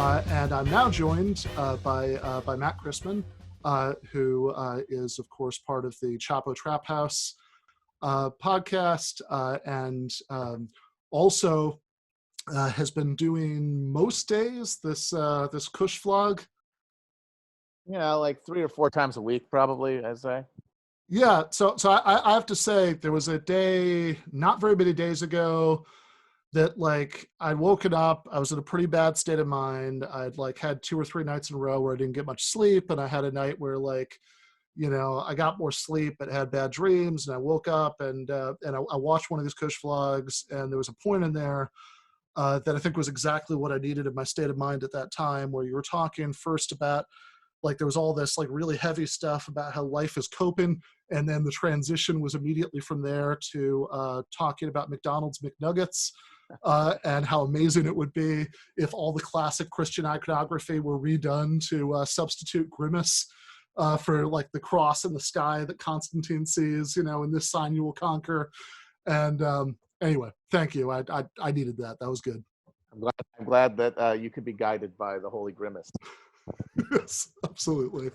And I'm now joined by Matt Christman, who is, of course, part of the Chapo Trap House podcast, and also has been doing most days this Kush vlog. Yeah, like 3 or 4 times a week, probably, I'd say. Yeah, so I have to say, there was a day not very many days ago that, like, I'd woken up, I was in a pretty bad state of mind. I'd like had 2 or 3 nights in a row where I didn't get much sleep, and I had a night where, like, I got more sleep but had bad dreams, and I woke up and I watched one of these Kush vlogs, and there was a point in there that I think was exactly what I needed in my state of mind at that time, where you were talking first about, like, there was all this like really heavy stuff about how life is coping, and then the transition was immediately from there to talking about McDonald's McNuggets, and how amazing it would be if all the classic Christian iconography were redone to substitute Grimace for, like, the cross in the sky that Constantine sees, in this sign you will conquer. And anyway, thank you. I needed that. That was good. I'm glad that you could be guided by the Holy Grimace. Yes, absolutely.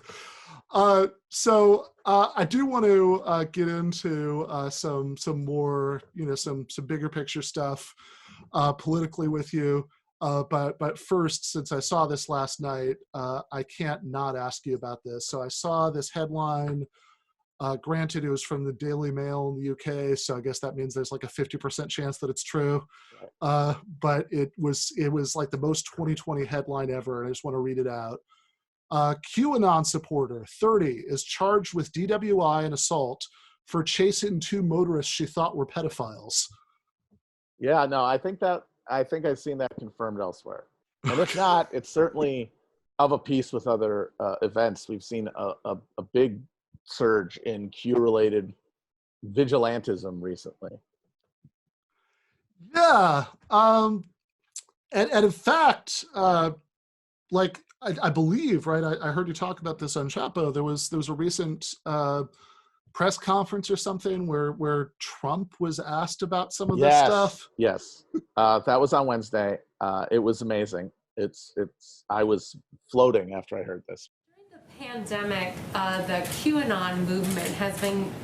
So I do want to get into some more, some bigger picture stuff politically with you. But first, since I saw this last night, I can't not ask you about this. So I saw this headline. Granted, it was from the Daily Mail in the UK, so I guess that means there's like a 50% chance that it's true. But it was like the most 2020 headline ever, and I just want to read it out. QAnon supporter, 30, is charged with DWI and assault for chasing 2 motorists she thought were pedophiles. Yeah, no, I think I've seen that confirmed elsewhere. And if not, it's certainly of a piece with other events. We've seen a big surge in Q-related vigilantism recently. Yeah. And in fact, like, I believe, right, I heard you talk about this on Chapo. There was a recent press conference or something where Trump was asked about some of this stuff. Yes. That was on Wednesday. It was amazing. I was floating after I heard this. During the pandemic, the QAnon movement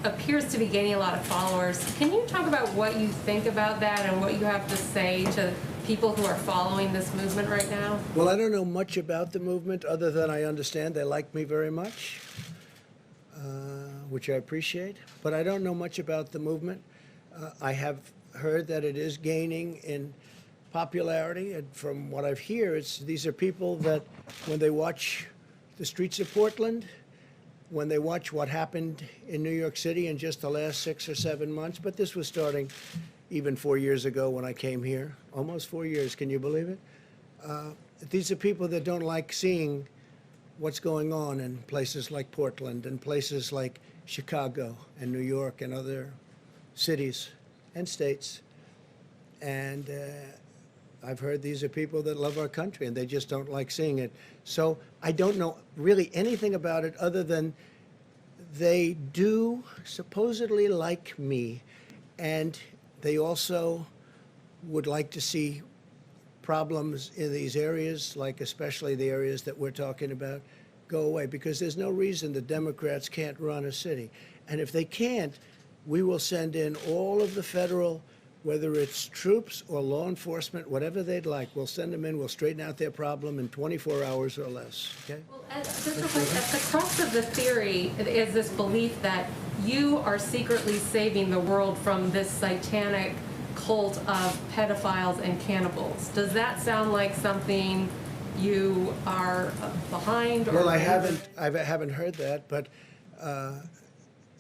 appears to be gaining a lot of followers. Can you talk about what you think about that and what you have to say to people who are following this movement right now? Well, I don't know much about the movement other than I understand they like me very much, which I appreciate. But I don't know much about the movement. I have heard that it is gaining in popularity, and from what I've heard, these are people that, when they watch the streets of Portland, when they watch what happened in New York City in just the last 6 or 7 months, but this was starting even 4 years ago when I came here, almost 4 years, can you believe it? These are people that don't like seeing what's going on in places like Portland and places like Chicago and New York and other cities and states. And I've heard these are people that love our country and they just don't like seeing it. So I don't know really anything about it other than they do supposedly like me, and they also would like to see problems in these areas, like especially the areas that we're talking about, go away, because there's no reason the Democrats can't run a city. And if they can't, we will send in all of the federal, whether it's troops or law enforcement, whatever they'd like. We'll send them in, we'll straighten out their problem in 24 hours or less, okay? Well, just real quick, at the crux of the theory is this belief that you are secretly saving the world from this satanic cult of pedophiles and cannibals. Does that sound like something you are behind? Or well, I haven't heard that, but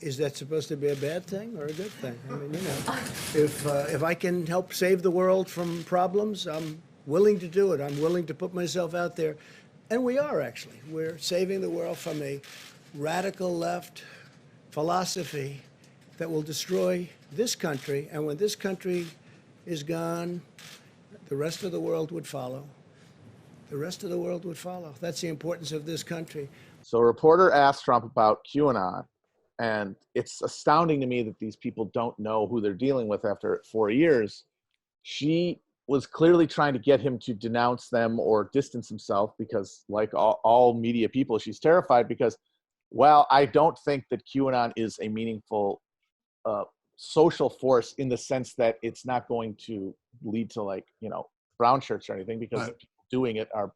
is that supposed to be a bad thing or a good thing? I mean, if I can help save the world from problems, I'm willing to do it. I'm willing to put myself out there. And we are, actually. We're saving the world from a radical left philosophy that will destroy this country. And when this country is gone, the rest of the world would follow. The rest of the world would follow. That's the importance of this country. So a reporter asked Trump about QAnon, and it's astounding to me that these people don't know who they're dealing with after 4 years. She was clearly trying to get him to denounce them or distance himself because, like all media people, she's terrified because, well, I don't think that QAnon is a meaningful social force in the sense that it's not going to lead to, like, brown shirts or anything, because the people doing it are,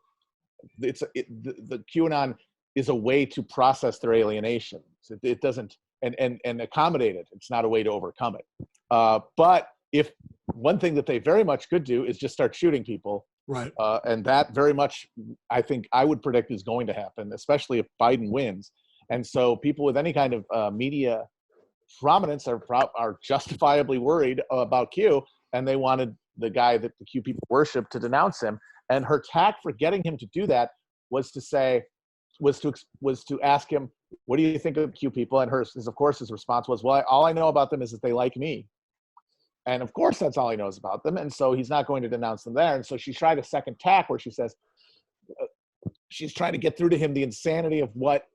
the QAnon is a way to process their alienation. So it doesn't, and accommodate it. It's not a way to overcome it. But if one thing that they very much could do is just start shooting people. Right. And that very much, I think I would predict, is going to happen, especially if Biden wins. And so people with any kind of media prominence are justifiably worried about Q, and they wanted the guy that the Q people worship to denounce him. And her tack for getting him to do that was to ask him, what do you think of Q people? And his response was, well, all I know about them is that they like me. And of course, that's all he knows about them. And so he's not going to denounce them there. And so she tried a second tack where she says, she's trying to get through to him the insanity of what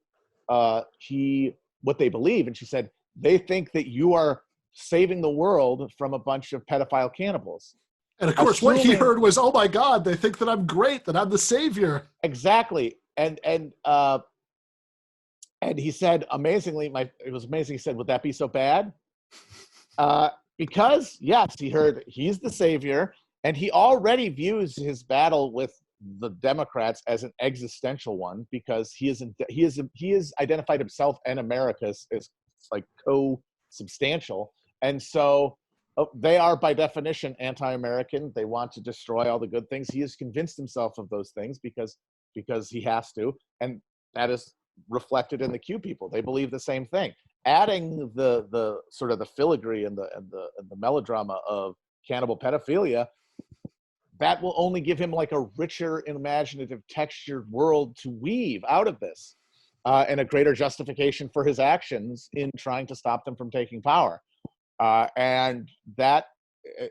they believe. And she said, they think that you are saving the world from a bunch of pedophile cannibals. And of course, what he heard was, oh my God, they think that I'm great, that I'm the savior. Exactly. And he said, amazingly, it was amazing. He said, would that be so bad? Because yes, he heard he's the savior, and he already views his battle with the Democrats as an existential one, because he has identified himself and America as like co-substantial. And so they are by definition anti-American. They want to destroy all the good things. He has convinced himself of those things because he has to. And that is reflected in the Q people. They believe the same thing. Adding the sort of the filigree and the melodrama of cannibal pedophilia, that will only give him like a richer, imaginative, textured world to weave out of this, and a greater justification for his actions in trying to stop them from taking power. And that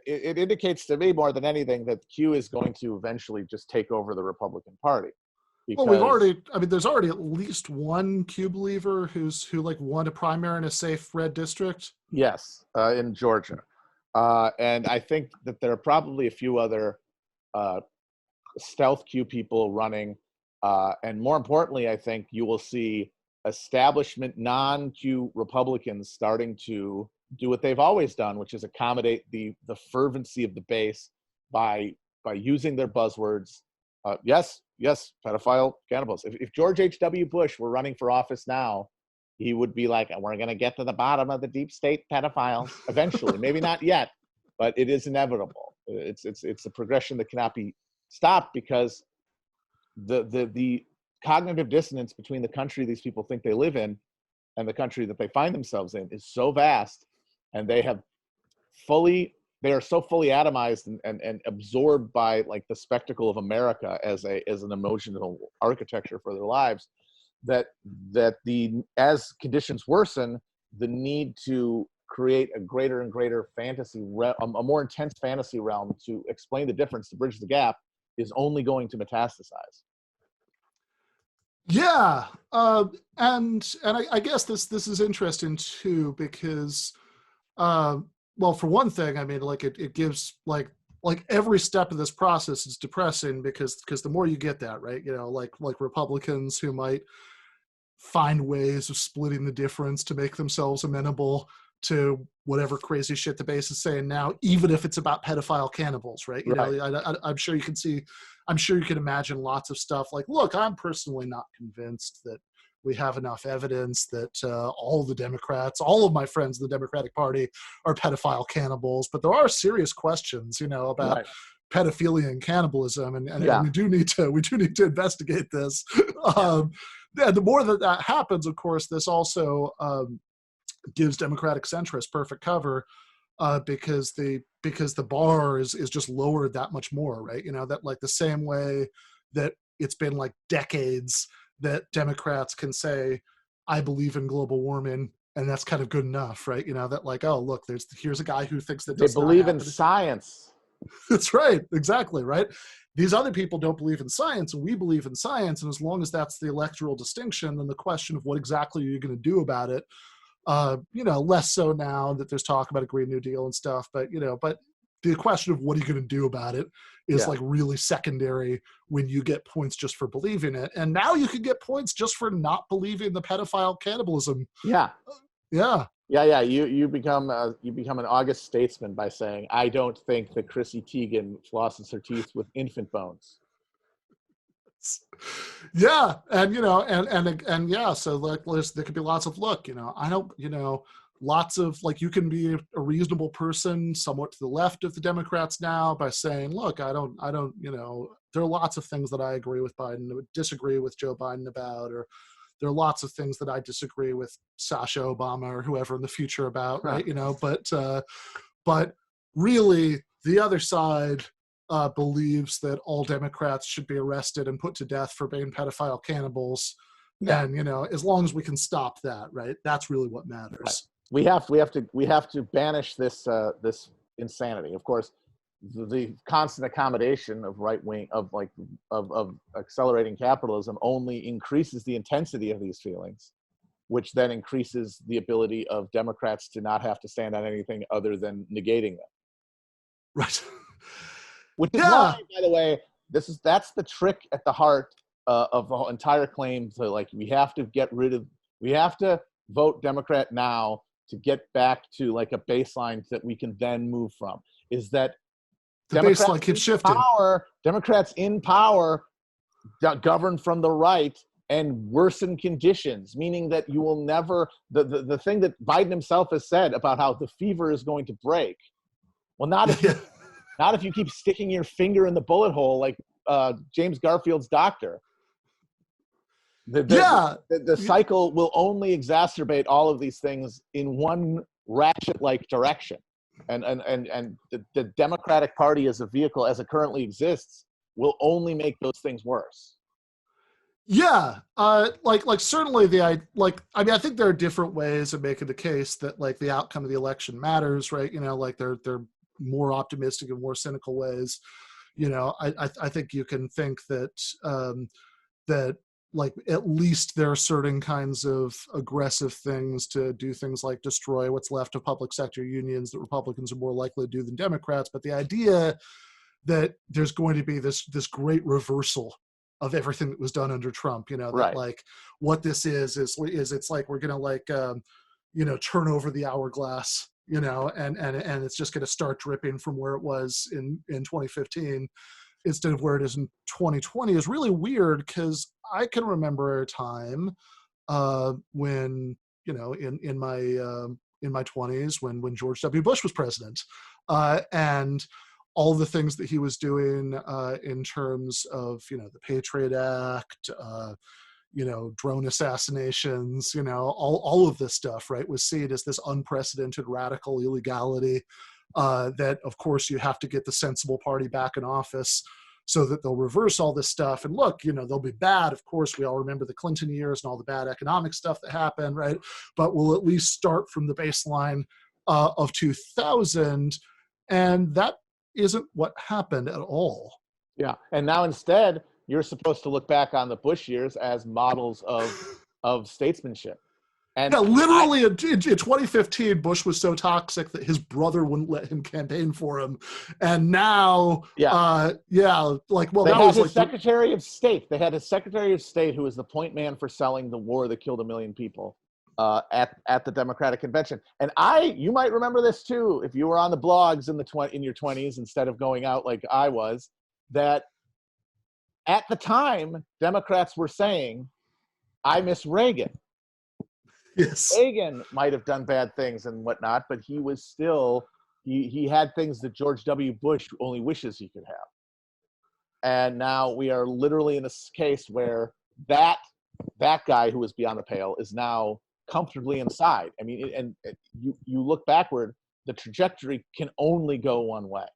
it indicates to me more than anything that Q is going to eventually just take over the Republican Party. Well, there's already at least one Q believer who won a primary in a safe red district. Yes, in Georgia. And I think that there are probably a few other stealth Q people running. And more importantly, I think you will see establishment non-Q Republicans starting to do what they've always done, which is accommodate the fervency of the base by using their buzzwords. Yes, pedophile cannibals. If George H.W. Bush were running for office now, he would be like, we're going to get to the bottom of the deep state pedophiles eventually. Maybe not yet, but it is inevitable. It's a progression that cannot be stopped, because the cognitive dissonance between the country these people think they live in and the country that they find themselves in is so vast, and they are so fully atomized and absorbed by like the spectacle of America as an emotional architecture for their lives, that as conditions worsen, the need to create a greater and greater fantasy, a more intense fantasy realm to explain the difference, to bridge the gap, is only going to metastasize. Yeah, and I guess this is interesting too, because well, for one thing, I mean, like it gives like every step of this process is depressing, because the more you get that, right, like Republicans who might find ways of splitting the difference to make themselves amenable to whatever crazy shit the base is saying now, even if it's about pedophile cannibals, right? I'm sure you can imagine lots of stuff like, look, I'm personally not convinced that we have enough evidence that all the Democrats, all of my friends in the Democratic Party, are pedophile cannibals, but there are serious questions, about pedophilia and cannibalism, and we do need to investigate this. And the more that happens, of course, this also gives Democratic centrists perfect cover, because the bar is just lowered that much more, right? That like the same way that it's been like decades that Democrats can say, I believe in global warming, and that's kind of good enough, right? That like, oh, look, here's a guy who thinks that they believe in science. That's right, exactly, right? These other people don't believe in science, and we believe in science, and as long as that's the electoral distinction, then the question of what exactly are you going to do about it, less so now that there's talk about a Green New Deal and stuff, but the question of what are you going to do about it is Yeah. like really secondary when you get points just for believing it. And now you can get points just for not believing the pedophile cannibalism. Yeah. Yeah. Yeah. You become an august statesman by saying, I don't think that Chrissy Teigen flosses her teeth with infant bones. Yeah. And, you know, and yeah, so like there could be lots of, look, you know, I don't, you know, lots of, like, you can be a reasonable person somewhat to the left of the Democrats now by saying, look, I don't, you know, there are lots of things that I agree with Biden, disagree with Joe Biden about, or there are lots of things that I disagree with Sasha Obama or whoever in the future about, right? You know, but really the other side believes that all Democrats should be arrested and put to death for being pedophile cannibals. Yeah. And, you know, as long as we can stop that, right? That's really what matters. Right. We have to banish this insanity. Of course, the constant accommodation of right wing of accelerating capitalism only increases the intensity of these feelings, which then increases the ability of Democrats to not have to stand on anything other than negating them. Right. Which is why, by the way, that's the trick at the heart of the entire claim to, like, we have to vote Democrat now to get back to like a baseline that we can then move from. Is that the baseline keeps shifting. Democrats in power govern from the right and worsen conditions, meaning that you will never, the thing that Biden himself has said about how the fever is going to break. Well, not if you keep sticking your finger in the bullet hole like James Garfield's doctor. The cycle will only exacerbate all of these things in one ratchet-like direction. And the Democratic Party as a vehicle, as it currently exists, will only make those things worse. Yeah, like certainly I mean, I think there are different ways of making the case that like the outcome of the election matters, right? You know, like they're more optimistic and more cynical ways. You know, I think you can think that that like at least there are certain kinds of aggressive things to do, things like destroy what's left of public sector unions that Republicans are more likely to do than Democrats. But the idea that there's going to be this great reversal of everything that was done under Trump, you know, that right. Like what this is it's like we're going to you know, turn over the hourglass, you know, and it's just going to start dripping from where it was in 2015 instead of where it is in 2020 is really weird, because I can remember a time when, you know, in my 20s when George W. Bush was president, and all the things that he was doing in terms of, you know, the Patriot Act, you know, drone assassinations, you know, all of this stuff, right, was seen as this unprecedented radical illegality that, of course, you have to get the sensible party back in office so that they'll reverse all this stuff. And look, you know, they'll be bad. Of course, we all remember the Clinton years and all the bad economic stuff that happened, right? But we'll at least start from the baseline of 2000. And that isn't what happened at all. Yeah. And now instead, you're supposed to look back on the Bush years as models of statesmanship. And yeah, literally in 2015, Bush was so toxic that his brother wouldn't let him campaign for him. And now, like, well, they that had was his like Secretary of State. They had his Secretary of State who was the point man for selling the war that killed 1 million people at the Democratic Convention. And you might remember this too, if you were on the blogs in your 20s instead of going out like I was, that at the time, Democrats were saying, I miss Reagan. Yes. Reagan might have done bad things and whatnot, but he was still, he had things that George W. Bush only wishes he could have. And now we are literally in a case where that guy who was beyond the pale is now comfortably inside. I mean, and you look backward, the trajectory can only go one way.